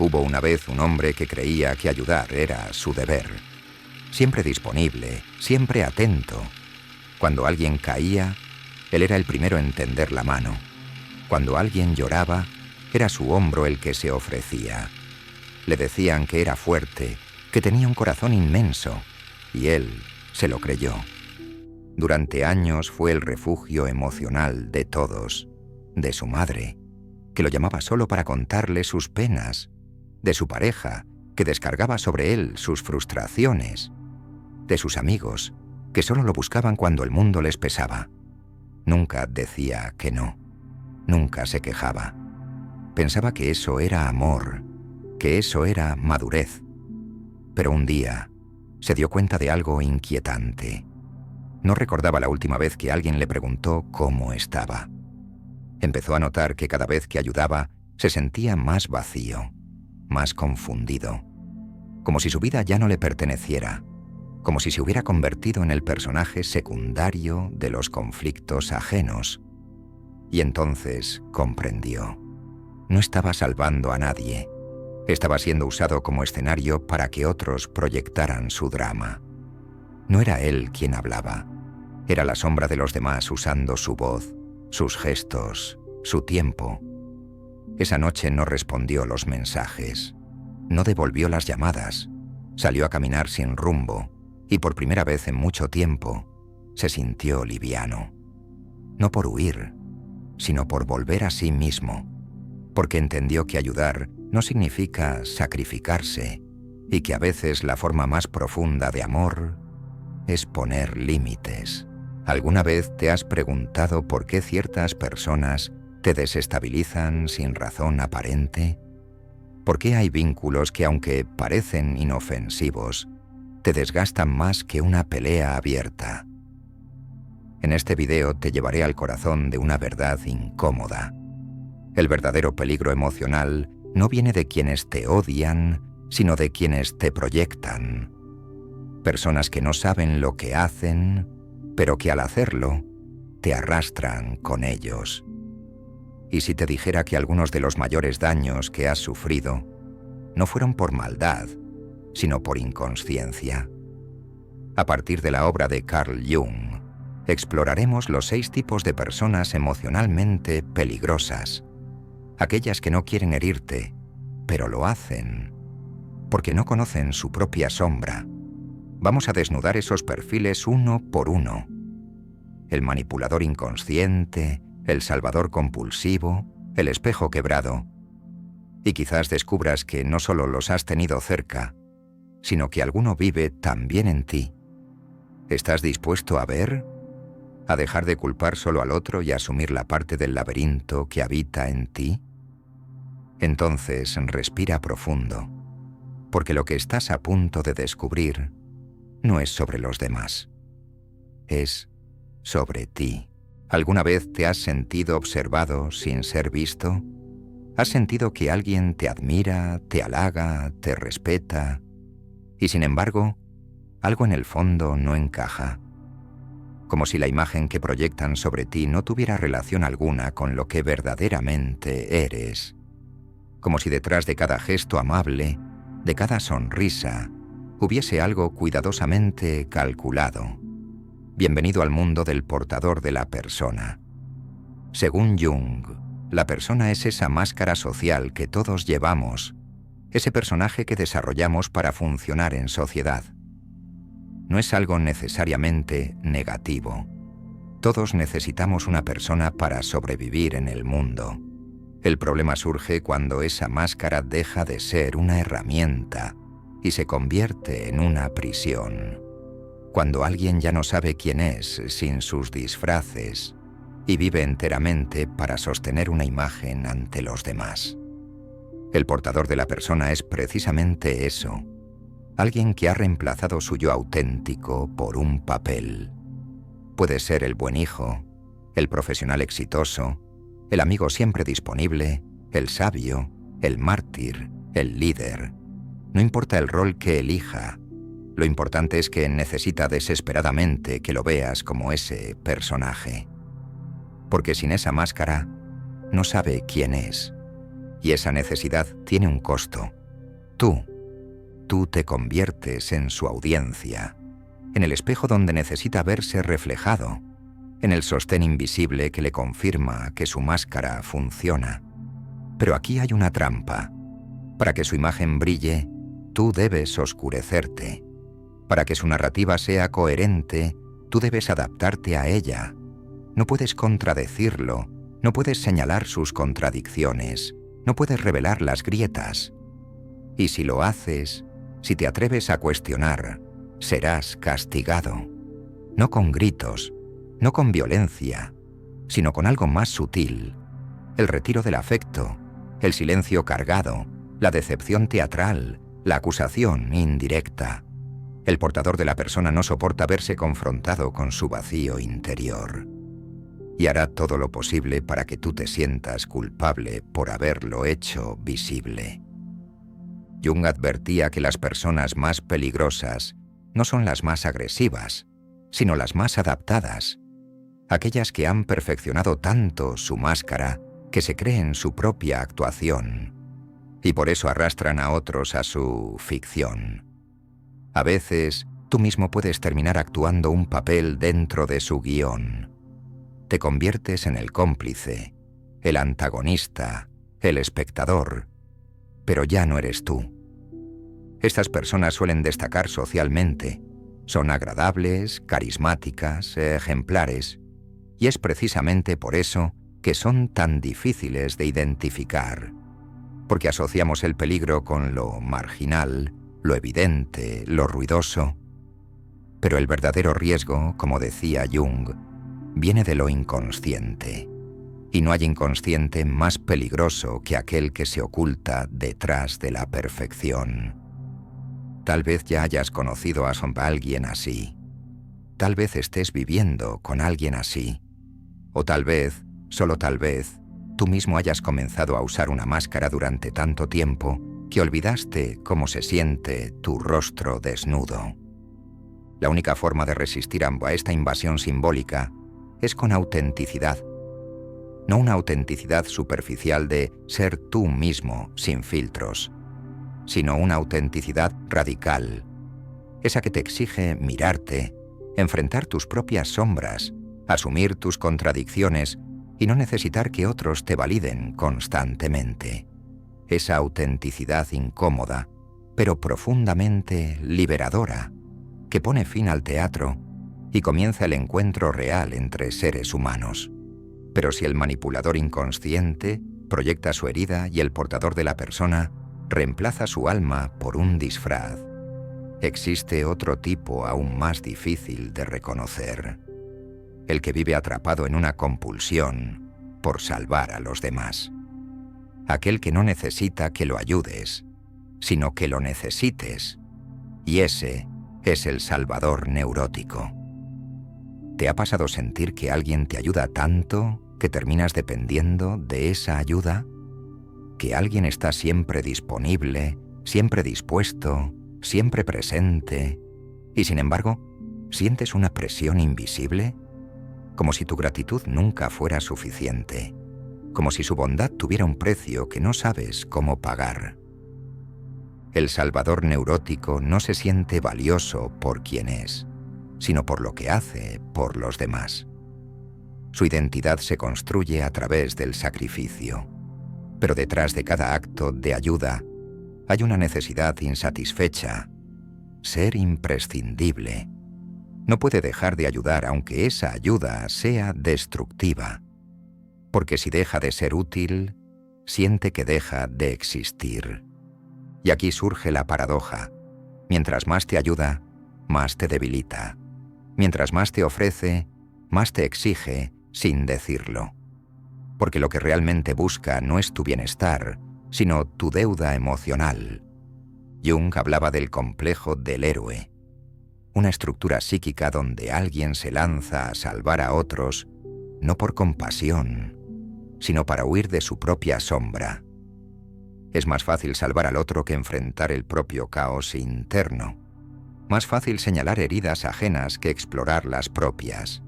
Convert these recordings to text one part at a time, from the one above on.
Hubo una vez un hombre que creía que ayudar era su deber. Siempre disponible, siempre atento. Cuando alguien caía, él era el primero en tender la mano. Cuando alguien lloraba, era su hombro el que se ofrecía. Le decían que era fuerte, que tenía un corazón inmenso, y él se lo creyó. Durante años fue el refugio emocional de todos, de su madre, que lo llamaba solo para contarle sus penas, de su pareja, que descargaba sobre él sus frustraciones, de sus amigos, que solo lo buscaban cuando el mundo les pesaba. Nunca decía que no, nunca se quejaba. Pensaba que eso era amor, que eso era madurez. Pero un día se dio cuenta de algo inquietante. No recordaba la última vez que alguien le preguntó cómo estaba. Empezó a notar que cada vez que ayudaba se sentía más vacío, más confundido, como si su vida ya no le perteneciera, como si se hubiera convertido en el personaje secundario de los conflictos ajenos. Y entonces comprendió. No estaba salvando a nadie. Estaba siendo usado como escenario para que otros proyectaran su drama. No era él quien hablaba. Era la sombra de los demás usando su voz, sus gestos, su tiempo. Esa noche no respondió los mensajes. No devolvió las llamadas. Salió a caminar sin rumbo y por primera vez en mucho tiempo se sintió liviano. No por huir, sino por volver a sí mismo, porque entendió que ayudar no significa sacrificarse y que a veces la forma más profunda de amor es poner límites. ¿Alguna vez te has preguntado por qué ciertas personas te desestabilizan sin razón aparente? ¿Por qué hay vínculos que, aunque parecen inofensivos, te desgastan más que una pelea abierta? En este video te llevaré al corazón de una verdad incómoda. El verdadero peligro emocional no viene de quienes te odian, sino de quienes te proyectan. Personas que no saben lo que hacen, pero que al hacerlo, te arrastran con ellos. Y si te dijera que algunos de los mayores daños que has sufrido no fueron por maldad, sino por inconsciencia. A partir de la obra de Carl Jung, exploraremos los 6 tipos de personas emocionalmente peligrosas. Aquellas que no quieren herirte, pero lo hacen, porque no conocen su propia sombra. Vamos a desnudar esos perfiles uno por uno. El manipulador inconsciente, el salvador compulsivo, el espejo quebrado. Y quizás descubras que no solo los has tenido cerca, sino que alguno vive también en ti. ¿Estás dispuesto a ver? ¿A dejar de culpar solo al otro y a asumir la parte del laberinto que habita en ti? Entonces respira profundo, porque lo que estás a punto de descubrir no es sobre los demás, es sobre ti. ¿Alguna vez te has sentido observado sin ser visto? ¿Has sentido que alguien te admira, te halaga, te respeta, y sin embargo, algo en el fondo no encaja? Como si la imagen que proyectan sobre ti no tuviera relación alguna con lo que verdaderamente eres. Como si detrás de cada gesto amable, de cada sonrisa, hubiese algo cuidadosamente calculado. Bienvenido al mundo del portador de la persona. Según Jung, la persona es esa máscara social que todos llevamos, ese personaje que desarrollamos para funcionar en sociedad. No es algo necesariamente negativo. Todos necesitamos una persona para sobrevivir en el mundo. El problema surge cuando esa máscara deja de ser una herramienta y se convierte en una prisión. Cuando alguien ya no sabe quién es sin sus disfraces y vive enteramente para sostener una imagen ante los demás. El portador de la persona es precisamente eso, alguien que ha reemplazado su yo auténtico por un papel. Puede ser el buen hijo, el profesional exitoso, el amigo siempre disponible, el sabio, el mártir, el líder. No importa el rol que elija, lo importante es que necesita desesperadamente que lo veas como ese personaje. Porque sin esa máscara, no sabe quién es. Y esa necesidad tiene un costo. Tú te conviertes en su audiencia, en el espejo donde necesita verse reflejado, en el sostén invisible que le confirma que su máscara funciona. Pero aquí hay una trampa. Para que su imagen brille, tú debes oscurecerte. Para que su narrativa sea coherente, tú debes adaptarte a ella. No puedes contradecirlo, no puedes señalar sus contradicciones, no puedes revelar las grietas. Y si lo haces, si te atreves a cuestionar, serás castigado. No con gritos, no con violencia, sino con algo más sutil. El retiro del afecto, el silencio cargado, la decepción teatral, la acusación indirecta. El portador de la persona no soporta verse confrontado con su vacío interior. Y hará todo lo posible para que tú te sientas culpable por haberlo hecho visible. Jung advertía que las personas más peligrosas no son las más agresivas, sino las más adaptadas, aquellas que han perfeccionado tanto su máscara que se creen su propia actuación, y por eso arrastran a otros a su ficción. A veces, tú mismo puedes terminar actuando un papel dentro de su guión. Te conviertes en el cómplice, el antagonista, el espectador, pero ya no eres tú. Estas personas suelen destacar socialmente, son agradables, carismáticas, ejemplares, y es precisamente por eso que son tan difíciles de identificar, porque asociamos el peligro con lo marginal, lo evidente, lo ruidoso. Pero el verdadero riesgo, como decía Jung, viene de lo inconsciente, y no hay inconsciente más peligroso que aquel que se oculta detrás de la perfección. Tal vez ya hayas conocido a alguien así. Tal vez estés viviendo con alguien así. O tal vez, solo tal vez, tú mismo hayas comenzado a usar una máscara durante tanto tiempo que olvidaste cómo se siente tu rostro desnudo. La única forma de resistir a esta invasión simbólica es con autenticidad. No una autenticidad superficial de ser tú mismo sin filtros, sino una autenticidad radical, esa que te exige mirarte, enfrentar tus propias sombras, asumir tus contradicciones y no necesitar que otros te validen constantemente. Esa autenticidad incómoda, pero profundamente liberadora, que pone fin al teatro y comienza el encuentro real entre seres humanos. Pero si el manipulador inconsciente proyecta su herida y el portador de la persona reemplaza su alma por un disfraz, existe otro tipo aún más difícil de reconocer, el que vive atrapado en una compulsión por salvar a los demás. Aquel que no necesita que lo ayudes, sino que lo necesites, y ese es el salvador neurótico. ¿Te ha pasado sentir que alguien te ayuda tanto que terminas dependiendo de esa ayuda? ¿Que alguien está siempre disponible, siempre dispuesto, siempre presente, y sin embargo, sientes una presión invisible? Como si tu gratitud nunca fuera suficiente, como si su bondad tuviera un precio que no sabes cómo pagar. El salvador neurótico no se siente valioso por quien es, sino por lo que hace por los demás. Su identidad se construye a través del sacrificio, pero detrás de cada acto de ayuda hay una necesidad insatisfecha, ser imprescindible. No puede dejar de ayudar aunque esa ayuda sea destructiva, porque si deja de ser útil, siente que deja de existir. Y aquí surge la paradoja. Mientras más te ayuda, más te debilita. Mientras más te ofrece, más te exige sin decirlo. Porque lo que realmente busca no es tu bienestar, sino tu deuda emocional. Jung hablaba del complejo del héroe, una estructura psíquica donde alguien se lanza a salvar a otros, no por compasión, sino para huir de su propia sombra. Es más fácil salvar al otro que enfrentar el propio caos interno. Más fácil señalar heridas ajenas que explorar las propias.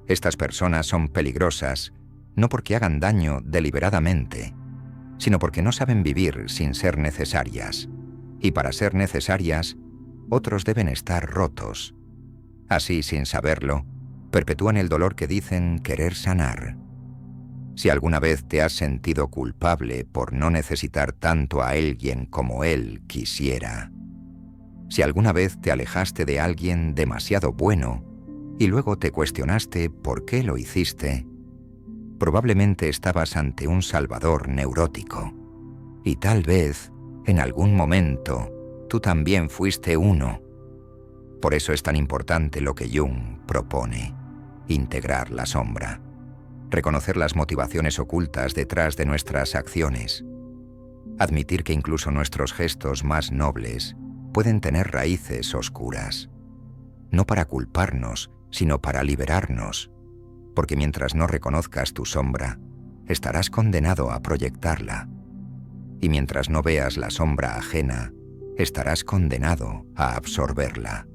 Estas personas son peligrosas no porque hagan daño deliberadamente, sino porque no saben vivir sin ser necesarias. Y para ser necesarias, otros deben estar rotos. Así, sin saberlo, perpetúan el dolor que dicen querer sanar. Si alguna vez te has sentido culpable por no necesitar tanto a alguien como él quisiera, si alguna vez te alejaste de alguien demasiado bueno y luego te cuestionaste por qué lo hiciste, probablemente estabas ante un salvador neurótico. Y tal vez, en algún momento, tú también fuiste uno. Por eso es tan importante lo que Jung propone: integrar la sombra, reconocer las motivaciones ocultas detrás de nuestras acciones, admitir que incluso nuestros gestos más nobles pueden tener raíces oscuras, no para culparnos, sino para liberarnos, porque mientras no reconozcas tu sombra, estarás condenado a proyectarla, y mientras no veas la sombra ajena, estarás condenado a absorberla.